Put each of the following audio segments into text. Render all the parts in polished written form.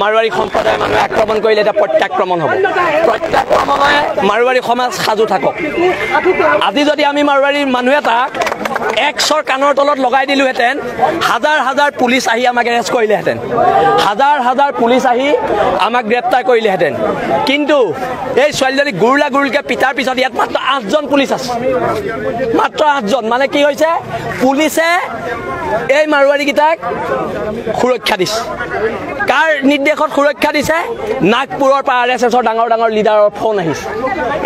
মাৰোৱাৰী সম্প্ৰদায়ৰ মানুহে আক্ৰমণ কৰিলে এতিয়া প্ৰত্যাক্ৰমণ হ'ব প্ৰত্যাক্ৰমণে মাৰোৱাৰী সমাজ সাজু থাকক আজি যদি আমি মাৰোৱাৰী মানুহ এটাক এক্সৰ কাণৰ তলত লগাই দিলোহেঁতেন হাজাৰ হাজাৰ পুলিচ আহি আমাক এৰেষ্ট কৰিলেহেঁতেন হাজাৰ হাজাৰ পুলিচ আহি আমাক গ্ৰেপ্তাৰ কৰিলেহেঁতেন কিন্তু এই ছোৱালীজনী গুৰুলা গুৰুলকৈ পিতাৰ পিছত ইয়াত মাত্ৰ 8জন পুলিচ আছে মাত্ৰ 8জন মানে কি হৈছে পুলিচে এই মাৰোৱাৰীকেইটাক সুৰক্ষা দিছে কাৰ নিৰ্দেশত সুৰক্ষা দিছে নাগপুৰৰ পৰা RSSৰ ডাঙৰ ডাঙৰ লিডাৰৰ ফোন আহিছে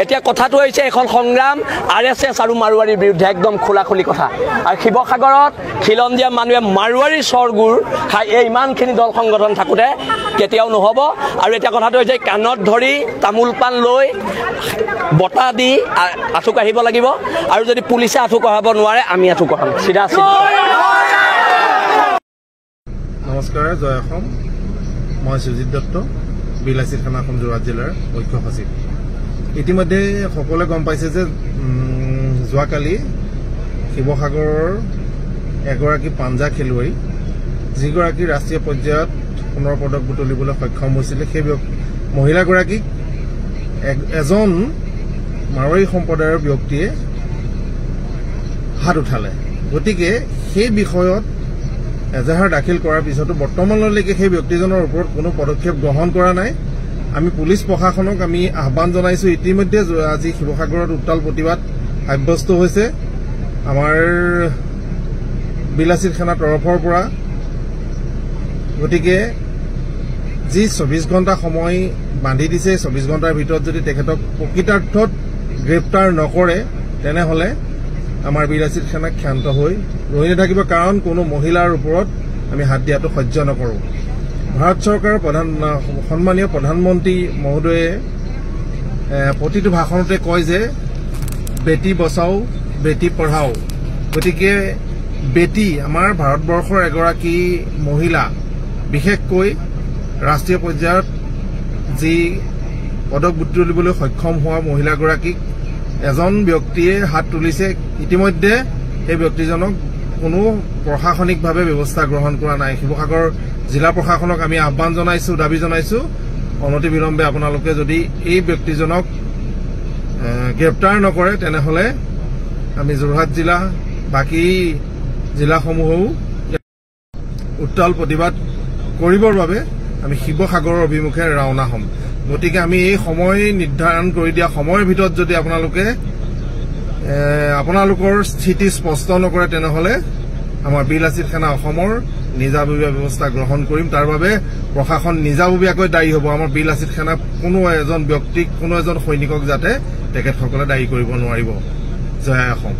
এতিয়া কথাটো হৈছে এখন সংগ্ৰাম RSS আৰু মাৰোৱাৰীৰ বিৰুদ্ধে একদম খোলাখুলি কথা আৰু শিৱসাগৰত খিলঞ্জীয়া মানুহে মাৰোৱাৰীৰ স্বৰগুৰ খাই এই ইমানখিনি দল সংগঠন থাকোঁতে কেতিয়াও নহ'ব আৰু এতিয়া কথাটো হৈছে কাণত ধৰি তামোল পাণ লৈ বটা দি আঁঠু কাঢ়িব লাগিব আৰু যদি পুলিচে আঁঠু কঢ়াব নোৱাৰে আমি আঁঠু কঢ়াম চিধা নমস্কাৰ জয় অসম মই সুজিত দত্ত বিলাসী থানা অসম যোৰহাট জিলাৰ মুখ্য সচিব ইতিমধ্যে সকলোৱে গম পাইছে যে যোৱাকালি শিৱসাগৰৰ এগৰাকী পাঞ্জা খেলুৱৈ যিগৰাকী ৰাষ্ট্ৰীয় পৰ্যায়ত সোণৰ পদক বুটলিবলৈ সক্ষম হৈছিলে সেই মহিলাগৰাকীক এজন মাৰোৱাৰী সম্প্ৰদায়ৰ ব্যক্তিয়ে হাত উঠালে গতিকে সেই বিষয়ত এজাহাৰ দাখিল কৰাৰ পিছতো বৰ্তমানলৈকে সেই ব্যক্তিজনৰ ওপৰত কোনো পদক্ষেপ গ্ৰহণ কৰা নাই আমি পুলিচ প্ৰশাসনক আমি আহ্বান জনাইছো ইতিমধ্যে আজি শিৱসাগৰত উত্তাল প্ৰতিবাদ সাব্যস্ত হৈছে আমাৰ বিলাসী থানাৰ তৰফৰ পৰা গতিকে যি 24 ঘণ্টা সময় বান্ধি দিছে 24 ঘণ্টাৰ ভিতৰত যদি তেখেতক প্ৰকৃতাৰ্থত গ্ৰেপ্তাৰ নকৰে তেনেহলে আমাৰ বিলাসী থানা ক্ষান্ত হৈ ৰৈ নাথাকিব কাৰণ কোনো মহিলাৰ ওপৰত আমি হাত দিয়াটো সহ্য নকৰোঁ ভাৰত চৰকাৰৰ সন্মানীয় প্ৰধানমন্ত্ৰী মহোদয়ে প্ৰতিটো ভাষণতে কয় যে বেটি বচাও বেটি পঢ়াও গতিকে বেটি আমাৰ ভাৰতবৰ্ষৰ এগৰাকী মহিলা বিশেষকৈ ৰাষ্ট্ৰীয় পৰ্যায়ত যি পদক বুটলিবলৈ সক্ষম হোৱা মহিলাগৰাকীক এজন ব্যক্তিয়ে হাত তুলিছে ইতিমধ্যে সেই ব্যক্তিজনক কোনো প্ৰশাসনিকভাৱে ব্যৱস্থা গ্ৰহণ কৰা নাই শিৱসাগৰ জিলা প্ৰশাসনক আমি আহ্বান জনাইছো দাবী জনাইছো অনতি বিলম্বে আপোনালোকে যদি এই ব্যক্তিজনক গ্ৰেপ্তাৰ নকৰে তেনেহলে আমি যোৰহাট জিলা বাকি জিলাসমূহেও উত্তাল প্ৰতিবাদ কৰিবৰ বাবে আমি শিৱসাগৰৰ অভিমুখে ৰাওনা হ'ম গতিকে আমি এই সময় নিৰ্ধাৰণ কৰি দিয়া সময়ৰ ভিতৰত যদি আপোনালোকৰ স্থিতি স্পষ্ট নকৰে তেনেহলে আমাৰ বিলাসী থানা অসমৰ নিজাববীয়া ব্যৱস্থা গ্ৰহণ কৰিম তাৰ বাবে প্ৰশাসন নিজাববীয়াকৈ দায়ী হ'ব আমাৰ বিলাসী থানা কোনো এজন ব্যক্তিক কোনো এজন সৈনিকক যাতে তেখেতসকলে দায়ী কৰিব নোৱাৰিব জয় অসম